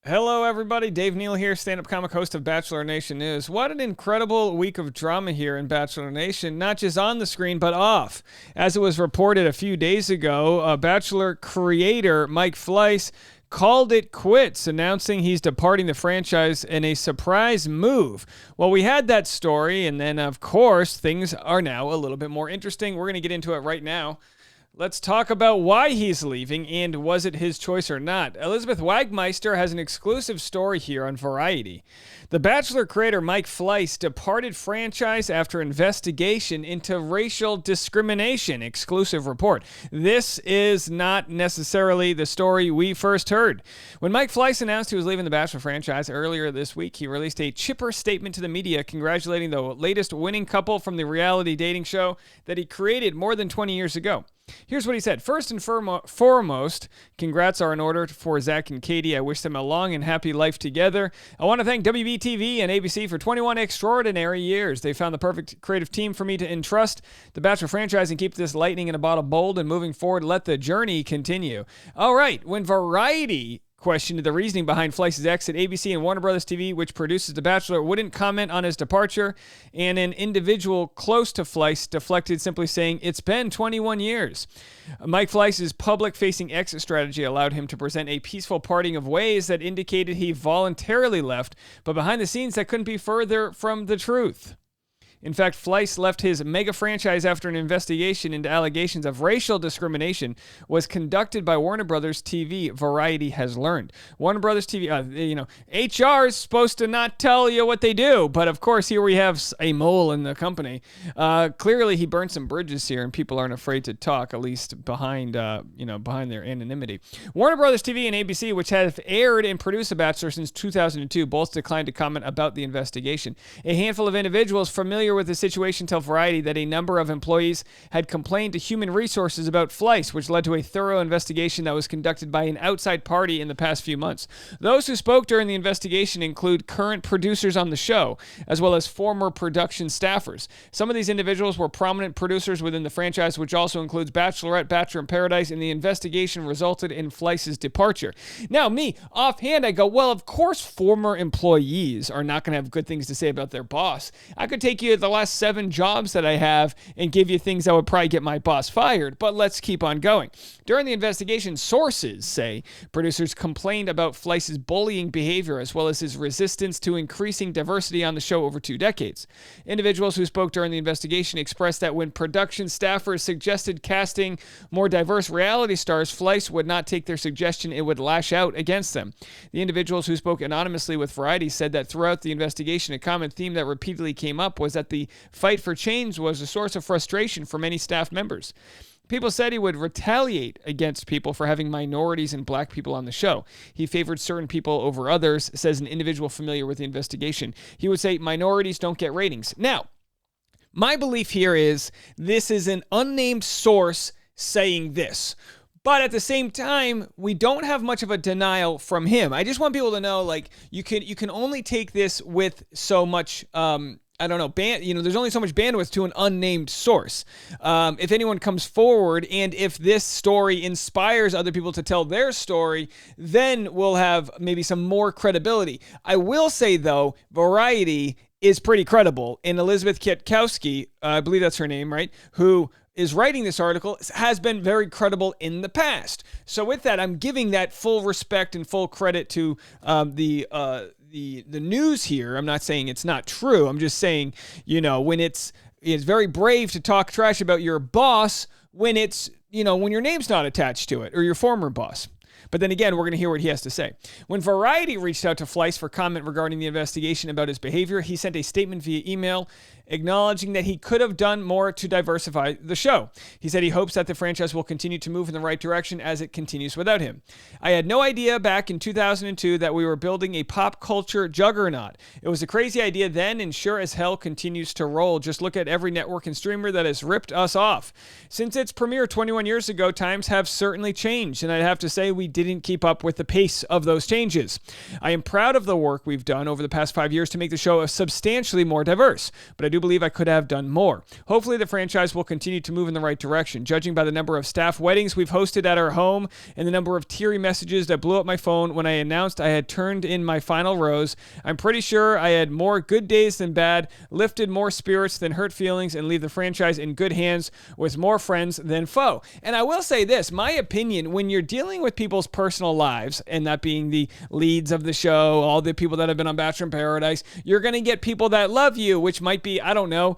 Hello, everybody. Dave Neal here, stand-up comic host of Bachelor Nation News. What an incredible week of drama here in Bachelor Nation, not just on the screen, but off. As it was reported a few days ago, Bachelor creator Mike Fleiss called it quits, announcing he's departing the franchise in a surprise move. Well, we had that story, and then, of course, things are now a little bit more interesting. We're going to get into it right now. Let's talk about why he's leaving and was it his choice or not. Elizabeth Wagmeister has an exclusive story here on Variety. The Bachelor creator Mike Fleiss departed franchise after investigation into racial discrimination. Exclusive report. This is not necessarily the story we first heard. When Mike Fleiss announced he was leaving the Bachelor franchise earlier this week, he released a chipper statement to the media congratulating the latest winning couple from the reality dating show that he created more than 20 years ago. Here's what he said. First and foremost, congrats are in order for Zach and Katie. I wish them a long and happy life together. I want to thank WBTV and ABC for 21 extraordinary years. They found the perfect creative team for me to entrust the Bachelor franchise and keep this lightning in a bottle bold and moving forward. Let the journey continue. All right. When Variety questioned the reasoning behind Fleiss's exit, ABC and Warner Brothers TV, which produces The Bachelor, wouldn't comment on his departure, and an individual close to Fleiss deflected, simply saying, "It's been 21 years." Mike Fleiss's public-facing exit strategy allowed him to present a peaceful parting of ways that indicated he voluntarily left, but behind the scenes that couldn't be further from the truth. In fact, Fleiss left his mega franchise after an investigation into allegations of racial discrimination was conducted by Warner Brothers TV, Variety has learned. Warner Brothers TV, HR is supposed to not tell you what they do, but of course here we have a mole in the company. Clearly he burned some bridges here and people aren't afraid to talk, at least behind their anonymity. Warner Brothers TV and ABC, which have aired and produced The Bachelor since 2002, both declined to comment about the investigation. A handful of individuals familiar with the situation tell Variety that a number of employees had complained to Human Resources about Fleiss, which led to a thorough investigation that was conducted by an outside party in the past few months. Those who spoke during the investigation include current producers on the show, as well as former production staffers. Some of these individuals were prominent producers within the franchise, which also includes Bachelorette, Bachelor in Paradise, and the investigation resulted in Fleiss's departure. Now, me, offhand, I go, well, of course former employees are not going to have good things to say about their boss. I could take you the last 7 jobs that I have and give you things that would probably get my boss fired, but let's keep on going. During the investigation, sources say producers complained about Fleiss's bullying behavior as well as his resistance to increasing diversity on the show over 2 decades. Individuals who spoke during the investigation expressed that when production staffers suggested casting more diverse reality stars, Fleiss would not take their suggestion, it would lash out against them. The individuals who spoke anonymously with Variety said that throughout the investigation, a common theme that repeatedly came up was that the fight for change was a source of frustration for many staff members. People said he would retaliate against people for having minorities and black people on the show. He favored certain people over others, says an individual familiar with the investigation. He would say minorities don't get ratings. Now, my belief here is this is an unnamed source saying this. But at the same time, we don't have much of a denial from him. I just want people to know, like, you can only take this with so much there's only so much bandwidth to an unnamed source. If anyone comes forward and if this story inspires other people to tell their story, then we'll have maybe some more credibility. I will say, though, Variety is pretty credible. And Elizabeth Kietkowski, I believe that's her name, right, who is writing this article, has been very credible in the past. So with that, I'm giving that full respect and full credit to the news here. I'm not saying it's not true. I'm just saying, when it's very brave to talk trash about your boss when it's, when your name's not attached to it or your former boss. But then again, we're going to hear what he has to say. When Variety reached out to Fleiss for comment regarding the investigation about his behavior, he sent a statement via email acknowledging that he could have done more to diversify the show. He said he hopes that the franchise will continue to move in the right direction as it continues without him. I had no idea back in 2002 that we were building a pop culture juggernaut. It was a crazy idea then and sure as hell continues to roll. Just look at every network and streamer that has ripped us off. Since its premiere 21 years ago, times have certainly changed, and I'd have to say we didn't keep up with the pace of those changes. I am proud of the work we've done over the past 5 years to make the show substantially more diverse, but I do believe I could have done more. Hopefully the franchise will continue to move in the right direction. Judging by the number of staff weddings we've hosted at our home and the number of teary messages that blew up my phone when I announced I had turned in my final rose, I'm pretty sure I had more good days than bad, lifted more spirits than hurt feelings, and leave the franchise in good hands with more friends than foe. And I will say this, my opinion, when you're dealing with people's personal lives, and that being the leads of the show, all the people that have been on Bachelor in Paradise, you're going to get people that love you, which might be, I don't know,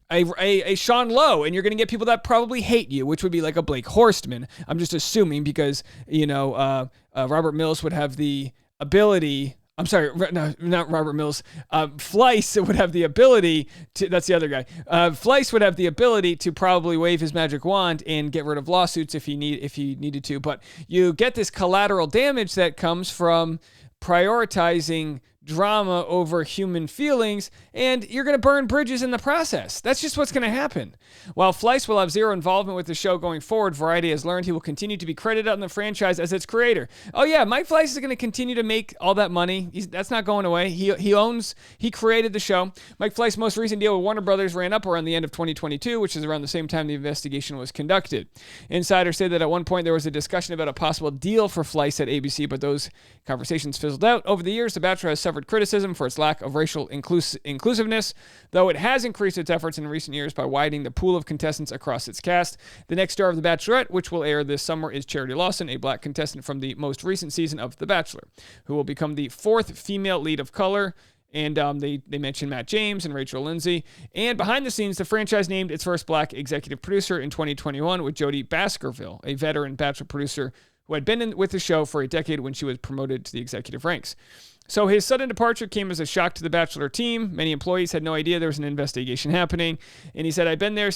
a Sean Lowe, and you're going to get people that probably hate you, which would be like a Blake Horstman. I'm just assuming because, Robert Mills would have the ability... I'm sorry, no, not Robert Mills. Fleiss would have the ability to, that's the other guy. Fleiss would have the ability to probably wave his magic wand and get rid of lawsuits if he needed to. But you get this collateral damage that comes from prioritizing drama over human feelings, and you're going to burn bridges in the process. That's just what's going to happen. While Fleiss will have zero involvement with the show going forward, Variety has learned he will continue to be credited on the franchise as its creator. Oh yeah, Mike Fleiss is going to continue to make all that money. That's not going away. He created the show. Mike Fleiss' most recent deal with Warner Brothers ran up around the end of 2022, which is around the same time the investigation was conducted. Insiders say that at one point there was a discussion about a possible deal for Fleiss at ABC, but those conversations fizzled out. Over the years, The Bachelor has suffered criticism for its lack of racial inclusiveness, though it has increased its efforts in recent years by widening the pool of contestants across its cast. The next star of The Bachelorette, which will air this summer, is Charity Lawson, a black contestant from the most recent season of The Bachelor, who will become the 4th female lead of color. And they mentioned Matt James and Rachel Lindsay. And behind the scenes, the franchise named its first black executive producer in 2021 with Jodie Baskerville, a veteran Bachelor producer who had been with the show for a decade when she was promoted to the executive ranks. So his sudden departure came as a shock to the Bachelor team. Many employees had no idea there was an investigation happening. And he said, I've been there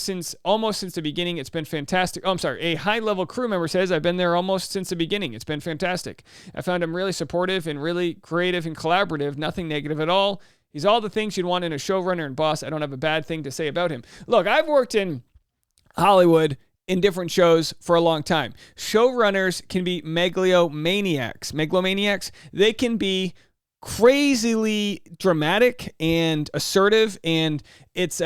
almost since the beginning. It's been fantastic. Oh, I'm sorry. A high-level crew member says, I've been there almost since the beginning. It's been fantastic. I found him really supportive and really creative and collaborative. Nothing negative at all. He's all the things you'd want in a showrunner and boss. I don't have a bad thing to say about him. Look, I've worked in Hollywood in different shows for a long time. Showrunners can be megalomaniacs. They can be crazily dramatic and assertive, and it's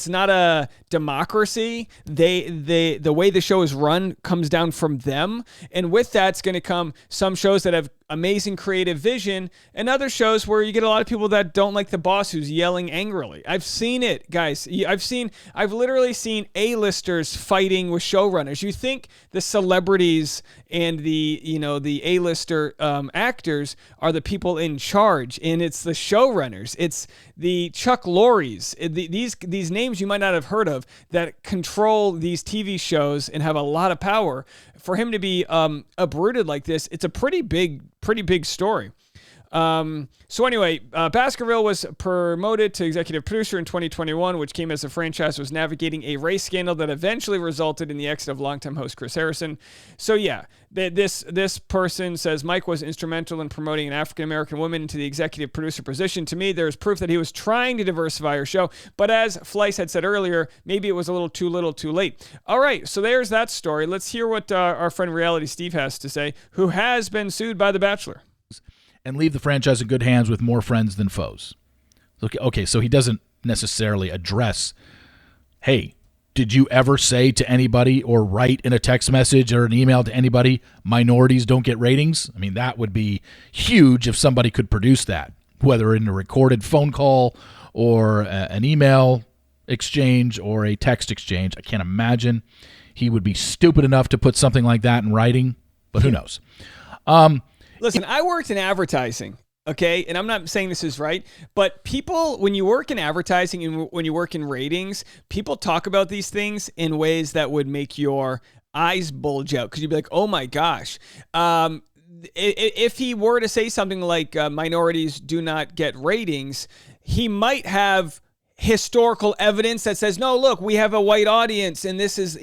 not a democracy. The way the show is run comes down from them, and with that's going to come some shows that have amazing creative vision, and other shows where you get a lot of people that don't like the boss who's yelling angrily. I've seen it, guys. I've literally seen A-listers fighting with showrunners. You think the celebrities and the A-lister actors are the people in charge, and it's the showrunners. It's the Chuck Lorres. These names you might not have heard of that control these TV shows and have a lot of power. For him to be uprooted like this, it's a pretty big story. So anyway, Baskerville was promoted to executive producer in 2021, which came as the franchise was navigating a race scandal that eventually resulted in the exit of longtime host Chris Harrison. So yeah, this person says Mike was instrumental in promoting an African-American woman into the executive producer position. To me, there's proof that he was trying to diversify our show, but as Fleiss had said earlier, maybe it was a little too late. All right, so there's that story. Let's hear what our friend Reality Steve has to say, who has been sued by The Bachelor. And leave the franchise in good hands with more friends than foes. Okay, so he doesn't necessarily address, hey, did you ever say to anybody or write in a text message or an email to anybody, minorities don't get ratings? I mean, that would be huge if somebody could produce that, whether in a recorded phone call or an email exchange or a text exchange. I can't imagine he would be stupid enough to put something like that in writing, but who knows? Listen, I worked in advertising, okay? And I'm not saying this is right, but people, when you work in advertising and when you work in ratings, people talk about these things in ways that would make your eyes bulge out because you'd be like, oh my gosh. If he were to say something like minorities do not get ratings, he might have historical evidence that says, no, look, we have a white audience and this is,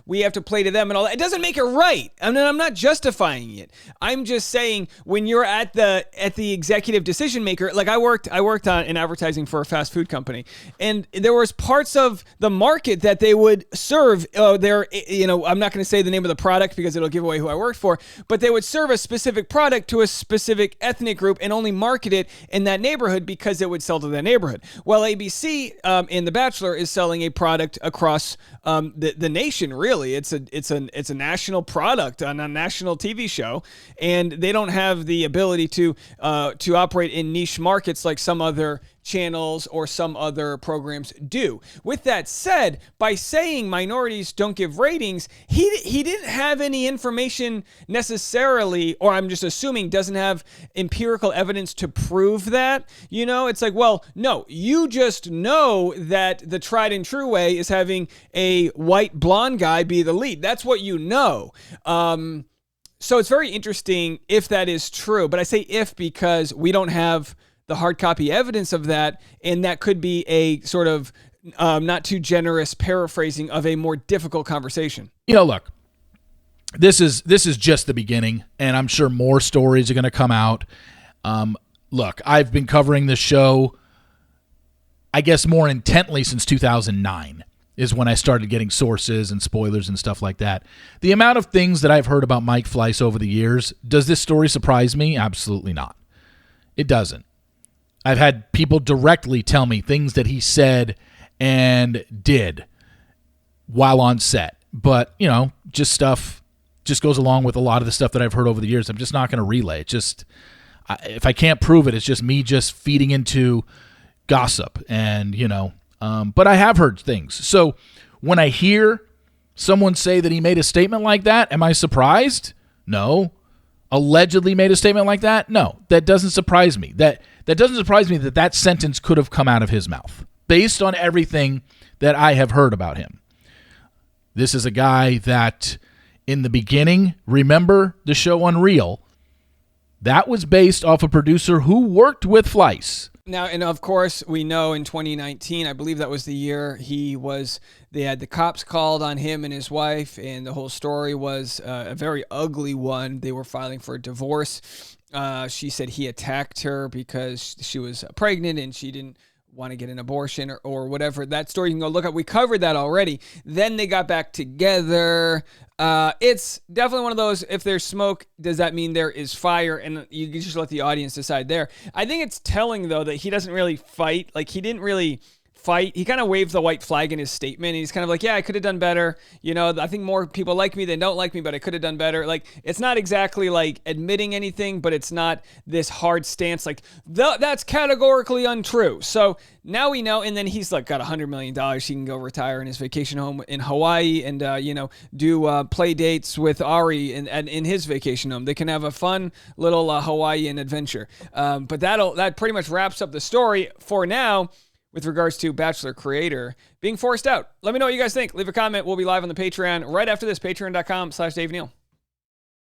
we have to play to them and all that. It doesn't make it right. I mean, I'm not justifying it. I'm just saying when you're at the executive decision maker, like I worked in advertising for a fast food company, and there was parts of the market that they would serve. I'm not going to say the name of the product because it'll give away who I worked for, but they would serve a specific product to a specific ethnic group and only market it in that neighborhood because it would sell to that neighborhood. Well, ABC in The Bachelor is selling a product across the nation. Really, it's a national product on a national TV show, and they don't have the ability to operate in niche markets like some other channels or some other programs do. With that said, by saying minorities don't give ratings, he didn't have any information necessarily, or I'm just assuming doesn't have empirical evidence to prove that. It's like, well, no, you just know that the tried and true way is having a white blonde guy be the lead. That's what you know. So it's very interesting if that is true, but I say if because we don't have the hard copy evidence of that, and that could be a sort of not too generous paraphrasing of a more difficult conversation. Look, this is just the beginning, and I'm sure more stories are going to come out. Look, I've been covering this show, I guess, more intently since 2009 is when I started getting sources and spoilers and stuff like that. The amount of things that I've heard about Mike Fleiss over the years, does this story surprise me? Absolutely not. It doesn't. I've had people directly tell me things that he said and did while on set. But, just stuff just goes along with a lot of the stuff that I've heard over the years. I'm just not going to relay it. Just if I can't prove it, it's just me just feeding into gossip. And, but I have heard things. So when I hear someone say that he made a statement like that, am I surprised? No. Allegedly made a statement like that? No. That doesn't surprise me. That doesn't surprise me that sentence could have come out of his mouth based on everything that I have heard about him. This is a guy that in the beginning, remember the show Unreal? That was based off a producer who worked with Fleiss. Now, and of course, we know in 2019, I believe that was the year they had the cops called on him and his wife, and the whole story was a very ugly one. They were filing for a divorce. She said he attacked her because she was pregnant and she didn't want to get an abortion or whatever. That story you can go look up. We covered that already. Then they got back together. It's definitely one of those, if there's smoke, does that mean there is fire? And you can just let the audience decide there. I think it's telling, though, that he doesn't really fight. Like, he didn't really fight. He kind of waved the white flag in his statement. He's kind of like, yeah, I could have done better. I think more people like me than don't like me, but I could have done better. Like, it's not exactly like admitting anything, but it's not this hard stance like, that's categorically untrue. So now we know. And then he's like got $100 million. He can go retire in his vacation home in Hawaii and, do play dates with Ari in his vacation home. They can have a fun little Hawaiian adventure. But that pretty much wraps up the story for now with regards to Bachelor creator being forced out. Let me know what you guys think. Leave a comment. We'll be live on the Patreon right after this, patreon.com/Dave Neal.